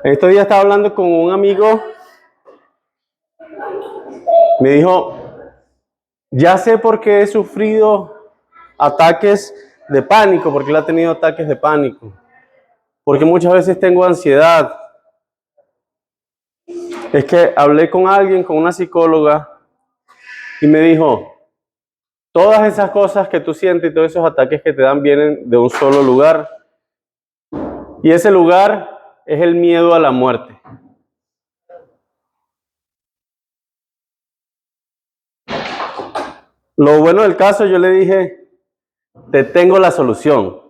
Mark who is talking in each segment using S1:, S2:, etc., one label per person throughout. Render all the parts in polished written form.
S1: Estos días estaba hablando con un amigo, me dijo, ya sé por qué he sufrido ataques de pánico, porque él ha tenido ataques de pánico, porque muchas veces tengo ansiedad. Es que hablé con alguien, con una psicóloga, y me dijo, todas esas cosas que tú sientes y todos esos ataques que te dan vienen de un solo lugar, y ese lugar es el miedo a la muerte. Lo bueno del caso, yo le dije, te tengo la solución,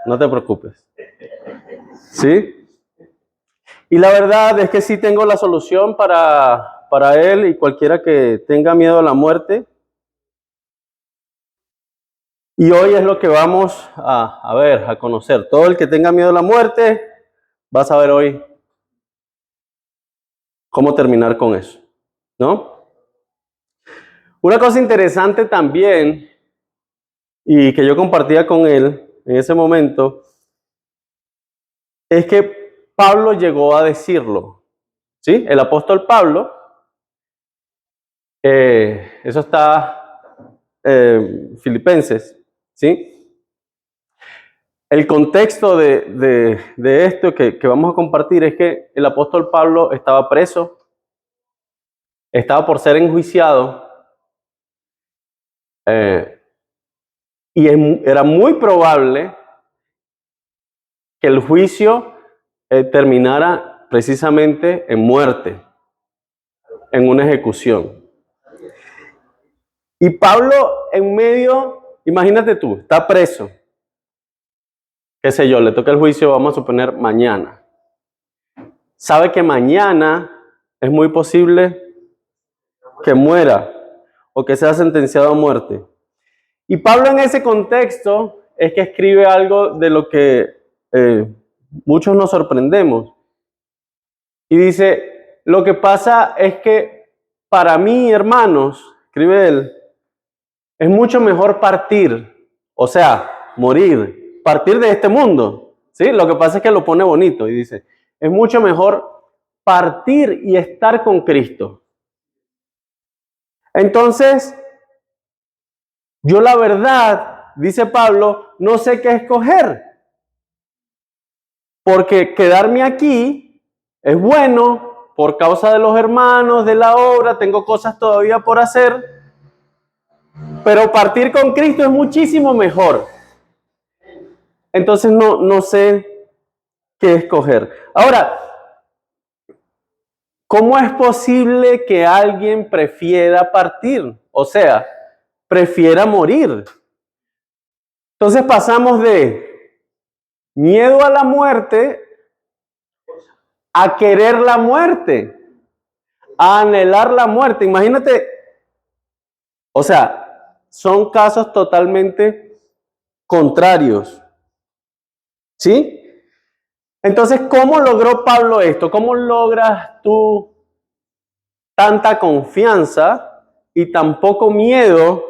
S1: no te preocupes. ¿Sí? Y la verdad es que sí tengo la solución para él y cualquiera que tenga miedo a la muerte. Y hoy es lo que vamos a ver, a conocer. Todo el que tenga miedo a la muerte, va a saber hoy cómo terminar con eso, ¿no? Una cosa interesante también, y que yo compartía con él en ese momento, es que Pablo llegó a decirlo, ¿sí? El apóstol Pablo, eso está Filipenses, ¿sí? El contexto de esto que vamos a compartir es que el apóstol Pablo estaba preso, estaba por ser enjuiciado, y era muy probable que el juicio terminara precisamente en muerte, en una ejecución. Y Pablo en medio, imagínate tú, está preso, qué sé yo, le toca el juicio, vamos a suponer mañana. Sabe que mañana es muy posible que muera o que sea sentenciado a muerte. Y Pablo en ese contexto es que escribe algo de lo que muchos nos sorprendemos. Y dice, lo que pasa es que para mí, hermanos, escribe él, es mucho mejor partir, o sea, morir, partir de este mundo. ¿Sí? Lo que pasa es que lo pone bonito y dice, es mucho mejor partir y estar con Cristo. Entonces, yo la verdad, dice Pablo, no sé qué escoger. Porque quedarme aquí es bueno por causa de los hermanos, de la obra, tengo cosas todavía por hacer. Pero partir con Cristo es muchísimo mejor. Entonces no sé qué escoger. Ahora, ¿cómo es posible que alguien prefiera partir? O sea, prefiera morir. Entonces pasamos de miedo a la muerte a querer la muerte, a anhelar la muerte. Imagínate, o sea, son casos totalmente contrarios. ¿Sí? Entonces, ¿cómo logró Pablo esto? ¿Cómo logras tú tanta confianza y tan poco miedo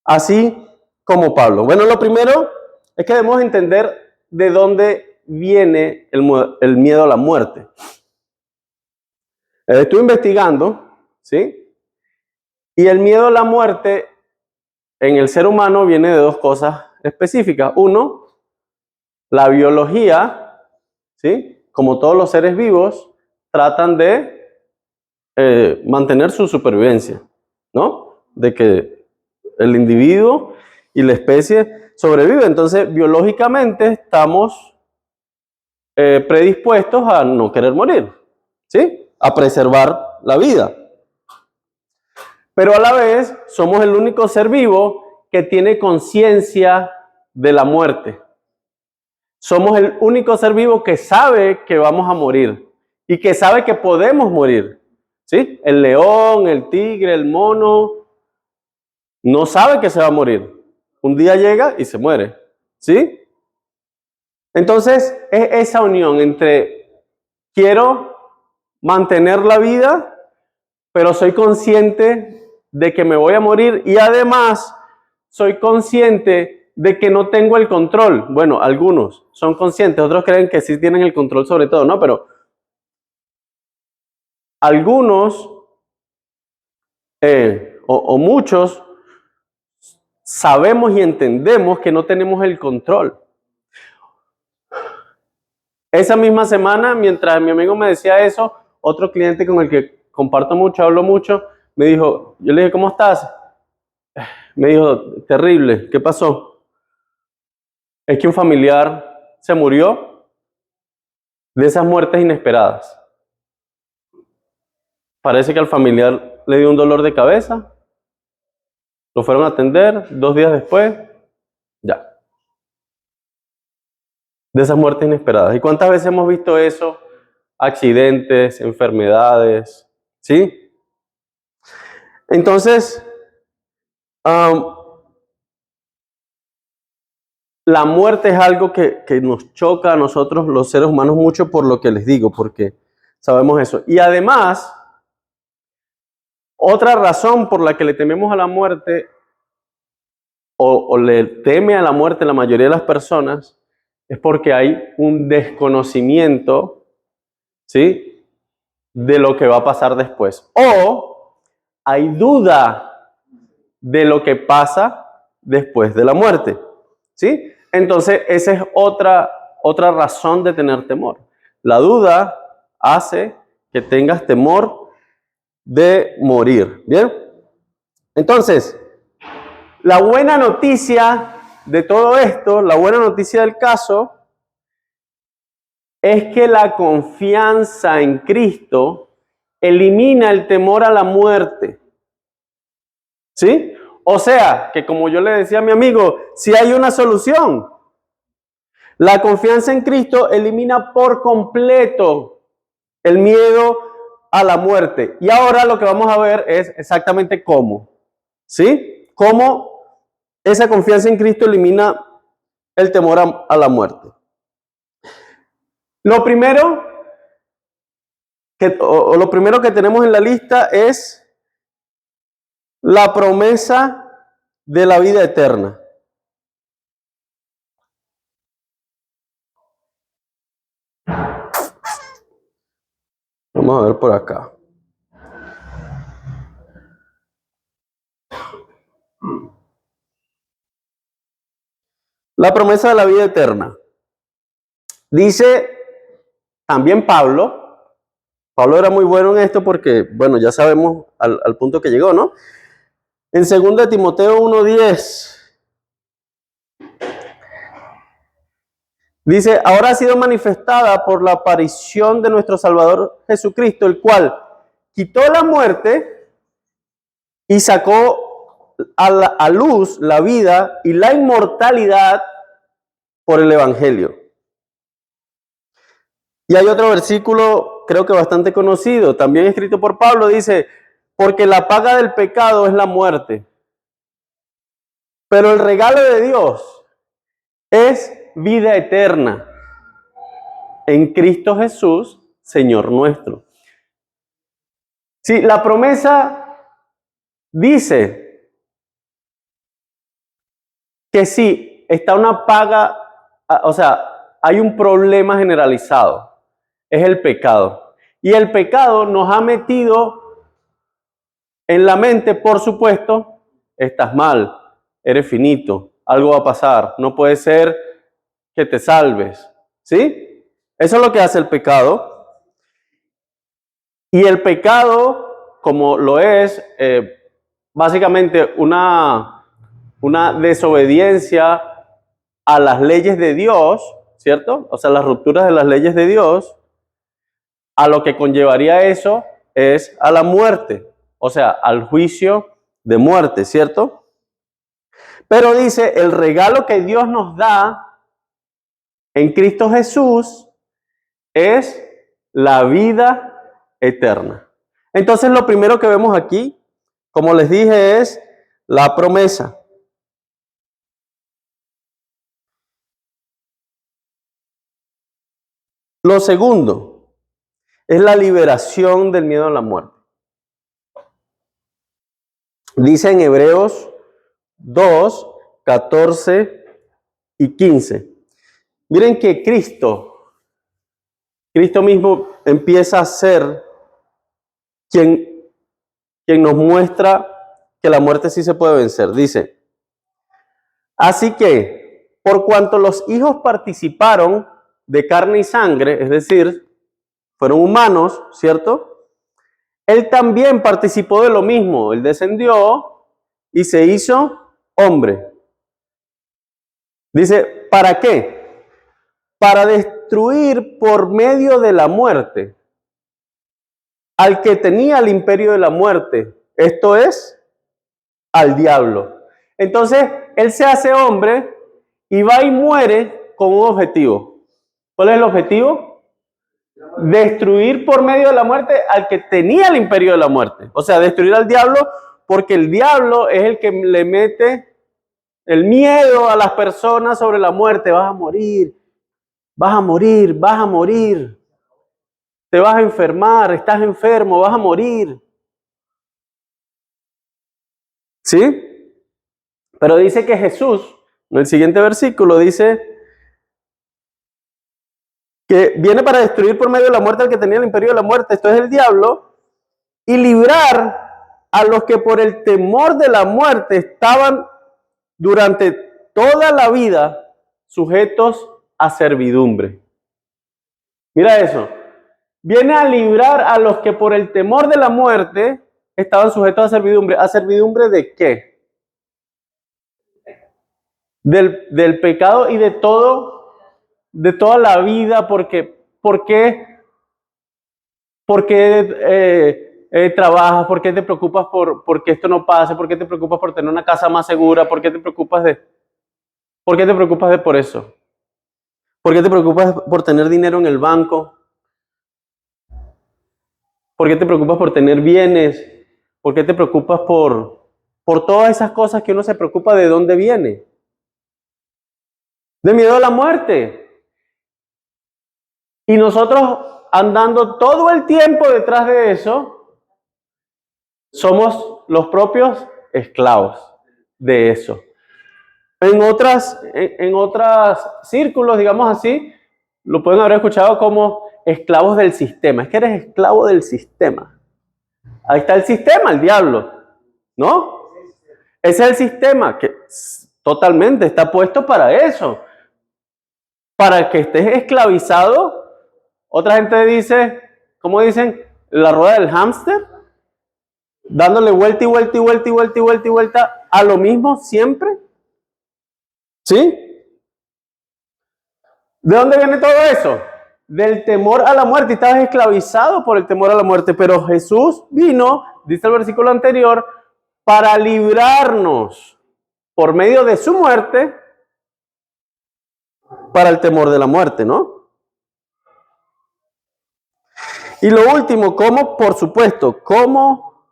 S1: así como Pablo? Bueno, lo primero es que debemos entender de dónde viene el miedo a la muerte. Estuve investigando, ¿sí? Y el miedo a la muerte en el ser humano viene de dos cosas específicas. Uno, la biología, ¿sí? Como todos los seres vivos, tratan de mantener su supervivencia, ¿no? De que el individuo y la especie sobrevive. Entonces, biológicamente estamos predispuestos a no querer morir, ¿sí? A preservar la vida. Pero a la vez somos el único ser vivo que tiene conciencia de la muerte. Somos el único ser vivo que sabe que vamos a morir y que sabe que podemos morir. ¿Sí? El león, el tigre, el mono, no sabe que se va a morir. Un día llega y se muere. ¿Sí? Entonces, es esa unión entre quiero mantener la vida, pero soy consciente de que me voy a morir y además soy consciente de que no tengo el control. Bueno, algunos son conscientes, otros creen que sí tienen el control sobre todo, ¿no? Pero algunos o muchos sabemos y entendemos que no tenemos el control. Esa misma semana, mientras mi amigo me decía eso, otro cliente con el que comparto mucho, hablo mucho, me dijo, yo le dije, ¿cómo estás? Me dijo, terrible, ¿qué pasó? Es que un familiar se murió de esas muertes inesperadas. Parece que al familiar le dio un dolor de cabeza, lo fueron a atender, 2 días después, ya. De esas muertes inesperadas. ¿Y cuántas veces hemos visto eso? Accidentes, enfermedades, ¿sí? Entonces, la muerte es algo que nos choca a nosotros los seres humanos mucho por lo que les digo, porque sabemos eso. Y además, otra razón por la que le tememos a la muerte o le teme a la muerte la mayoría de las personas es porque hay un desconocimiento, ¿sí?, de lo que va a pasar después. O hay duda de lo que pasa después de la muerte, ¿sí? Entonces, esa es otra razón de tener temor. La duda hace que tengas temor de morir, ¿bien? Entonces, la buena noticia de todo esto, la buena noticia del caso, es que la confianza en Cristo elimina el temor a la muerte. ¿Sí? O sea, que como yo le decía a mi amigo, si hay una solución. La confianza en Cristo elimina por completo el miedo a la muerte. Y ahora lo que vamos a ver es exactamente cómo. ¿Sí? Cómo esa confianza en Cristo elimina el temor a la muerte. Lo primero que tenemos en la lista es la promesa de la vida eterna. Vamos a ver por acá. La promesa de la vida eterna. Dice también Pablo era muy bueno en esto porque, bueno, ya sabemos al punto que llegó, ¿no? En 2 Timoteo 1:10 dice, ahora ha sido manifestada por la aparición de nuestro Salvador Jesucristo, el cual quitó la muerte y sacó a luz la vida y la inmortalidad por el Evangelio. Y hay otro versículo, creo que bastante conocido, también escrito por Pablo, dice, porque la paga del pecado es la muerte, pero el regalo de Dios es vida eterna en Cristo Jesús, Señor nuestro. Sí, la promesa dice que sí, está una paga, o sea, hay un problema generalizado, es el pecado. Y el pecado nos ha metido en la mente, por supuesto, estás mal, eres finito, algo va a pasar, no puede ser que te salves, ¿sí? Eso es lo que hace el pecado. Y el pecado, como lo es, básicamente una desobediencia a las leyes de Dios, ¿cierto? O sea, las rupturas de las leyes de Dios, a lo que conllevaría eso es a la muerte, o sea, al juicio de muerte, ¿cierto? Pero dice, el regalo que Dios nos da en Cristo Jesús es la vida eterna. Entonces, lo primero que vemos aquí, como les dije, es la promesa. Lo segundo es la liberación del miedo a la muerte. Dice en Hebreos 2, 14 y 15. Miren que Cristo mismo empieza a ser quien nos muestra que la muerte sí se puede vencer. Dice, así que, por cuanto los hijos participaron de carne y sangre, es decir, fueron humanos, ¿cierto? Él también participó de lo mismo. Él descendió y se hizo hombre. Dice, ¿para qué? Para destruir por medio de la muerte al que tenía el imperio de la muerte, esto es, al diablo. Entonces, él se hace hombre y va y muere con un objetivo. ¿Cuál es el objetivo? Destruir por medio de la muerte al que tenía el imperio de la muerte. O sea, destruir al diablo, porque el diablo es el que le mete el miedo a las personas sobre la muerte. Vas a morir, vas a morir, vas a morir. Te vas a enfermar, estás enfermo, vas a morir. ¿Sí? Pero dice que Jesús, en el siguiente versículo, dice que viene para destruir por medio de la muerte al que tenía el imperio de la muerte, esto es el diablo, y librar a los que por el temor de la muerte estaban durante toda la vida sujetos a servidumbre. Mira eso. Viene a librar a los que por el temor de la muerte estaban sujetos a servidumbre. ¿A servidumbre de qué? Del pecado y de toda la vida, porque trabajas, por qué te preocupas por que esto no pase, por qué te preocupas por tener una casa más segura, por qué te preocupas de por eso, por qué te preocupas por tener dinero en el banco, por qué te preocupas por tener bienes, por qué te preocupas por todas esas cosas que uno se preocupa de dónde viene, de miedo a la muerte. Y nosotros andando todo el tiempo detrás de eso, somos los propios esclavos de eso. En otros círculos, digamos así, lo pueden haber escuchado como esclavos del sistema. Es que eres esclavo del sistema. Ahí está el sistema, el diablo, ¿no? Ese es el sistema que totalmente está puesto para eso. Para que estés esclavizado. Otra gente dice, ¿cómo dicen? La rueda del hámster. Dándole vuelta y vuelta y vuelta y vuelta y vuelta y vuelta a lo mismo siempre. ¿Sí? ¿De dónde viene todo eso? Del temor a la muerte. Y estabas esclavizado por el temor a la muerte. Pero Jesús vino, dice el versículo anterior, para librarnos por medio de su muerte para el temor de la muerte, ¿no? Y lo último, ¿cómo? Por supuesto, ¿cómo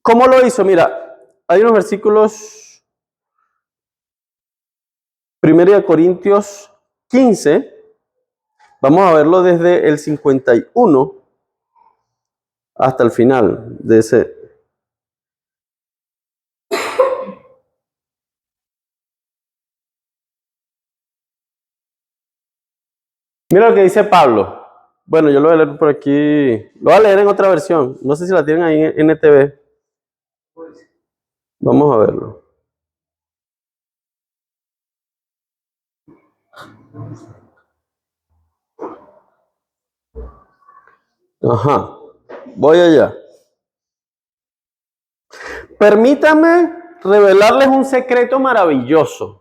S1: lo hizo? Mira, hay unos versículos, 1 Corintios 15, vamos a verlo desde el 51 hasta el final de ese. Mira lo que dice Pablo. Bueno, yo lo voy a leer por aquí. Lo voy a leer en otra versión. No sé si la tienen ahí en NTV. Vamos a verlo. Ajá. Voy allá. Permítame revelarles un secreto maravilloso.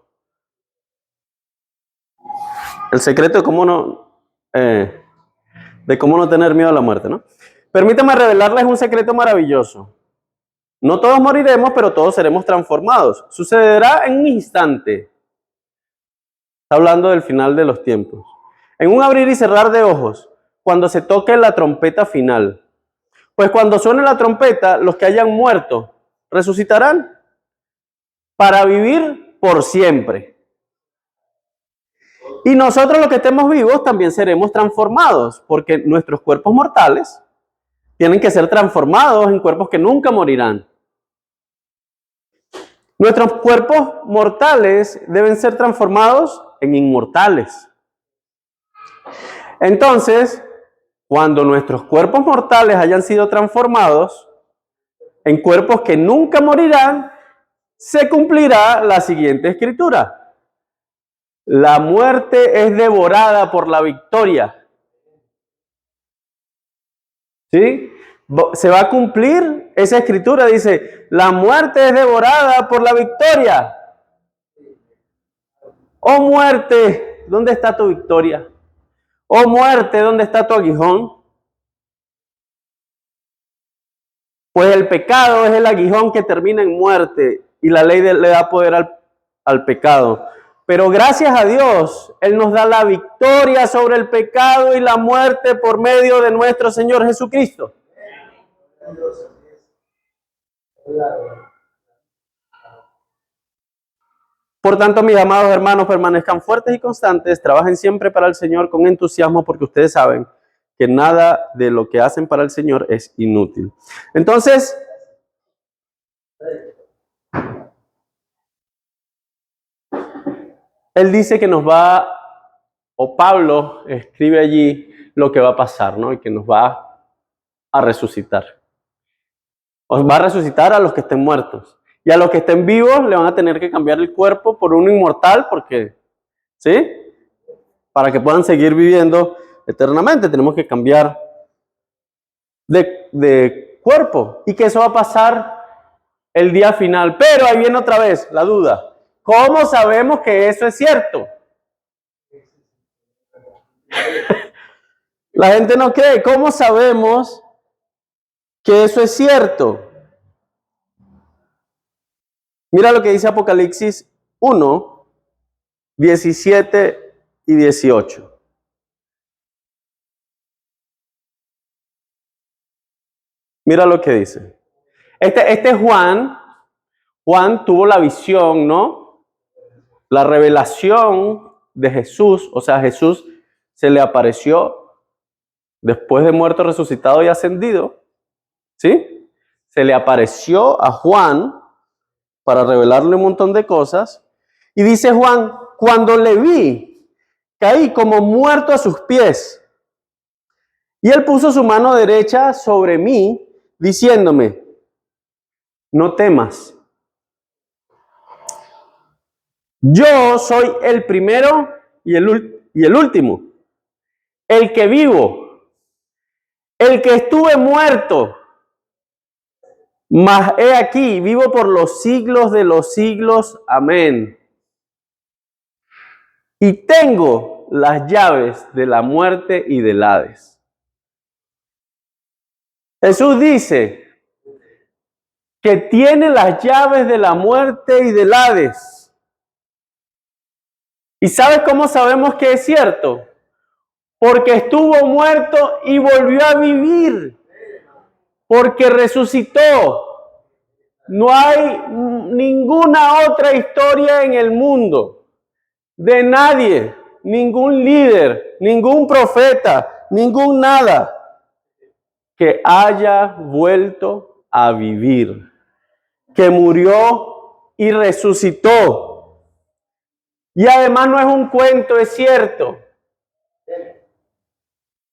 S1: El secreto de cómo no tener miedo a la muerte, ¿no? Permítame revelarles un secreto maravilloso. No todos moriremos, pero todos seremos transformados. Sucederá en un instante. Está hablando del final de los tiempos. En un abrir y cerrar de ojos, cuando se toque la trompeta final. Pues cuando suene la trompeta, los que hayan muerto resucitarán para vivir por siempre. Y nosotros los que estemos vivos también seremos transformados, porque nuestros cuerpos mortales tienen que ser transformados en cuerpos que nunca morirán. Nuestros cuerpos mortales deben ser transformados en inmortales. Entonces, cuando nuestros cuerpos mortales hayan sido transformados en cuerpos que nunca morirán, se cumplirá la siguiente escritura: la muerte es devorada por la victoria. ¿Sí? Se va a cumplir esa escritura, dice, la muerte es devorada por la victoria. Oh muerte, ¿dónde está tu victoria? Oh muerte, ¿dónde está tu aguijón? Pues el pecado es el aguijón que termina en muerte y la ley le da poder al pecado. Pero gracias a Dios, Él nos da la victoria sobre el pecado y la muerte por medio de nuestro Señor Jesucristo. Por tanto, mis amados hermanos, permanezcan fuertes y constantes, trabajen siempre para el Señor con entusiasmo, porque ustedes saben que nada de lo que hacen para el Señor es inútil. Entonces, Él dice que nos va, o Pablo escribe allí lo que va a pasar, ¿no? Y que nos va a resucitar. Os va a resucitar a los que estén muertos. Y a los que estén vivos le van a tener que cambiar el cuerpo por uno inmortal, porque, ¿sí? Para que puedan seguir viviendo eternamente, tenemos que cambiar de cuerpo. Y que eso va a pasar el día final. Pero ahí viene otra vez la duda. ¿Cómo sabemos que eso es cierto? La gente no cree. ¿Cómo sabemos que eso es cierto? Mira lo que dice Apocalipsis 1, 17 y 18. Mira lo que dice. Este es Juan. Juan tuvo la visión, ¿no? La revelación de Jesús. O sea, Jesús se le apareció después de muerto, resucitado y ascendido. ¿Sí? Se le apareció a Juan para revelarle un montón de cosas. Y dice Juan, cuando le vi, caí como muerto a sus pies. Y él puso su mano derecha sobre mí, diciéndome, no temas. Yo soy el primero y el último, el que vivo, el que estuve muerto, mas he aquí, vivo por los siglos de los siglos. Amén. Y tengo las llaves de la muerte y del Hades. Jesús dice que tiene las llaves de la muerte y del Hades. ¿Y sabes cómo sabemos que es cierto? Porque estuvo muerto y volvió a vivir. Porque resucitó. No hay ninguna otra historia en el mundo de nadie, ningún líder, ningún profeta, ningún nada que haya vuelto a vivir, que murió y resucitó. Y además no es un cuento, es cierto.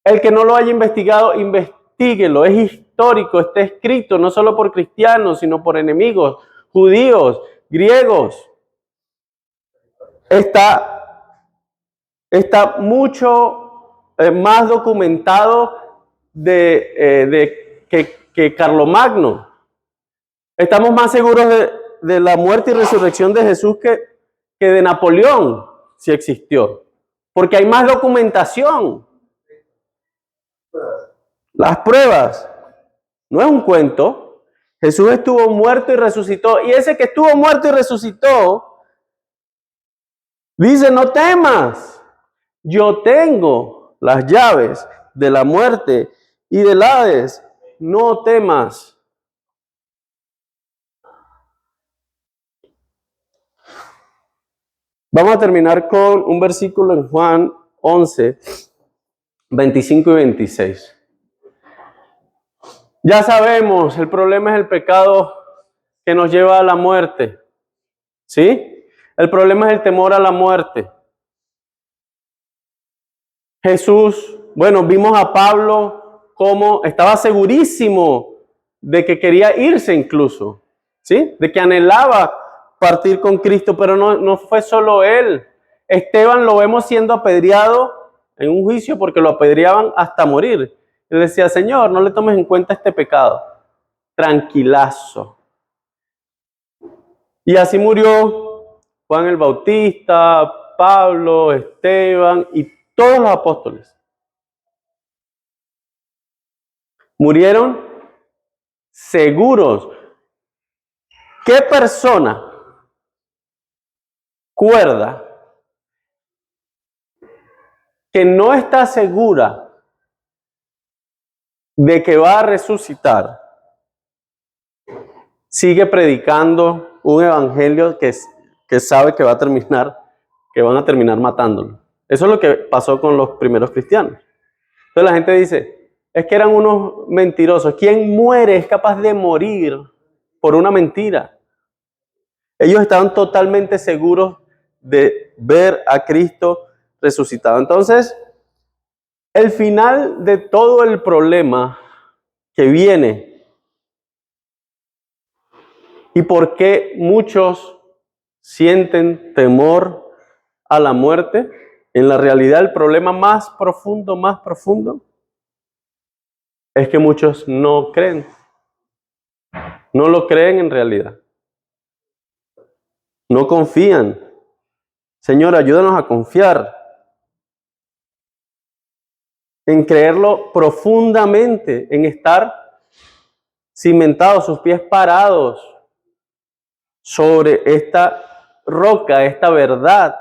S1: El que no lo haya investigado, investíguelo. Es histórico, está escrito no solo por cristianos, sino por enemigos, judíos, griegos. Está mucho más documentado que Carlomagno. Estamos más seguros de la muerte y resurrección de Jesús que de Napoleón, si existió. Porque hay más documentación. Las pruebas. No es un cuento. Jesús estuvo muerto y resucitó. Y ese que estuvo muerto y resucitó, dice, no temas. Yo tengo las llaves de la muerte y del Hades. No temas. Vamos a terminar con un versículo en Juan 11, 25 y 26. Ya sabemos, el problema es el pecado que nos lleva a la muerte. ¿Sí? El problema es el temor a la muerte. Jesús, bueno, vimos a Pablo como estaba segurísimo de que quería irse incluso, ¿sí? De que anhelaba partir con Cristo, pero no fue solo él. Esteban lo vemos siendo apedreado en un juicio porque lo apedreaban hasta morir. Él decía, Señor, no le tomes en cuenta este pecado. Tranquilazo. Y así murió Juan el Bautista, Pablo, Esteban y todos los apóstoles. Murieron seguros. ¿Qué persona cuerda que no está segura de que va a resucitar sigue predicando un evangelio que sabe que va a terminar, que van a terminar matándolo? Eso es lo que pasó con los primeros cristianos. Entonces la gente dice, es que eran unos mentirosos. ¿Quién muere es capaz de morir por una mentira? Ellos estaban totalmente seguros de ver a Cristo resucitado. Entonces, el final de todo el problema que viene y por qué muchos sienten temor a la muerte, en la realidad el problema más profundo, es que muchos no creen. No lo creen en realidad. No confían. Señor, ayúdanos a confiar, en creerlo profundamente, en estar cimentados, sus pies parados sobre esta roca, esta verdad,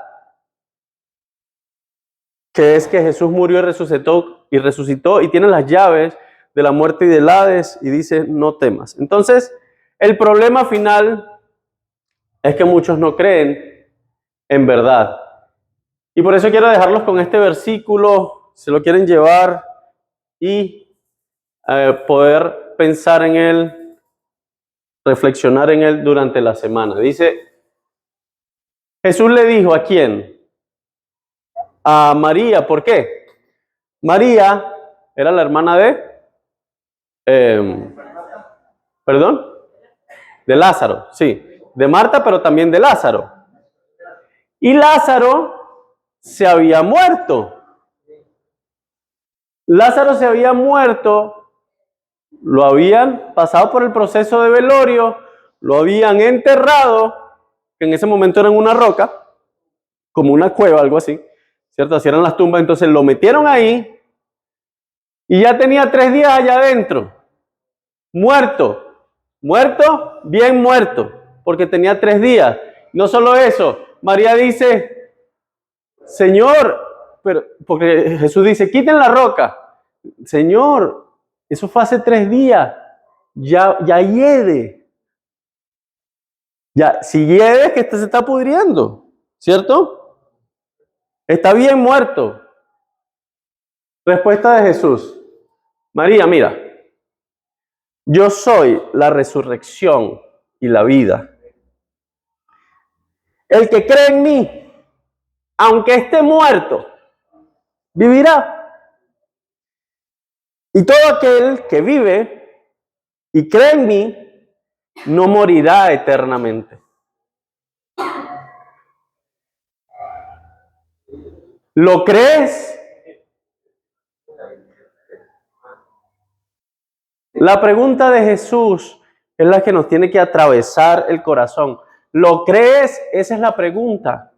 S1: que es que Jesús murió y resucitó y tiene las llaves de la muerte y del Hades y dice, no temas. Entonces, el problema final es que muchos no creen en verdad. Y por eso quiero dejarlos con este versículo, se lo quieren llevar y poder pensar en él, reflexionar en él durante la semana. Dice, Jesús le dijo, ¿a quién? A María. ¿Por qué? María era la hermana eh, ¿perdón? De Lázaro, sí. De Marta, pero también de Lázaro. Y Lázaro se había muerto. Lázaro se había muerto, lo habían pasado por el proceso de velorio, lo habían enterrado, que en ese momento era en una roca, como una cueva, algo así, ¿cierto? Así eran las tumbas, entonces lo metieron ahí y ya tenía 3 días allá adentro, muerto, bien muerto, porque tenía 3 días. No solo eso, María dice, Señor, pero porque Jesús dice, quiten la roca. Señor, eso fue hace 3 días, ya hiede. Ya, si hiede es que este se está pudriendo, ¿cierto? Está bien muerto. Respuesta de Jesús. María, mira, yo soy la resurrección y la vida. El que cree en mí, aunque esté muerto, vivirá. Y todo aquel que vive y cree en mí, no morirá eternamente. ¿Lo crees? La pregunta de Jesús es la que nos tiene que atravesar el corazón. ¿Lo crees? Esa es la pregunta.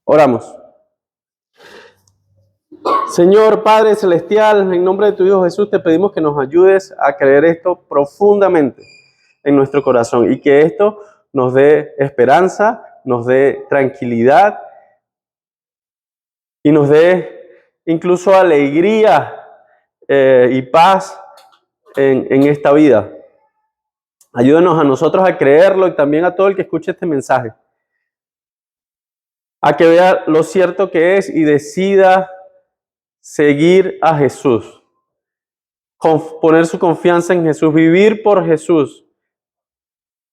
S1: Oramos. Señor Padre Celestial, en nombre de tu Hijo Jesús, te pedimos que nos ayudes a creer esto profundamente en nuestro corazón y que esto nos dé esperanza, nos dé tranquilidad y nos dé incluso alegría y paz en esta vida. Ayúdanos a nosotros a creerlo y también a todo el que escuche este mensaje, a que vea lo cierto que es y decida seguir a Jesús. poner su confianza en Jesús, vivir por Jesús,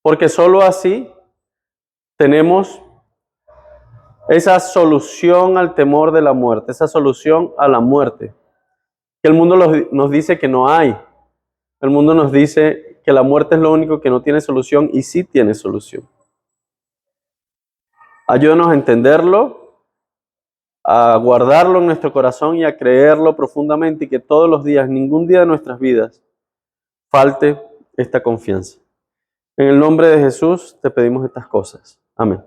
S1: porque solo así tenemos esa solución al temor de la muerte, esa solución a la muerte. Que el mundo nos dice que no hay. El mundo nos dice que la muerte es lo único que no tiene solución y sí tiene solución. Ayúdanos a entenderlo, a guardarlo en nuestro corazón y a creerlo profundamente y que todos los días, ningún día de nuestras vidas, falte esta confianza. En el nombre de Jesús te pedimos estas cosas. Amén.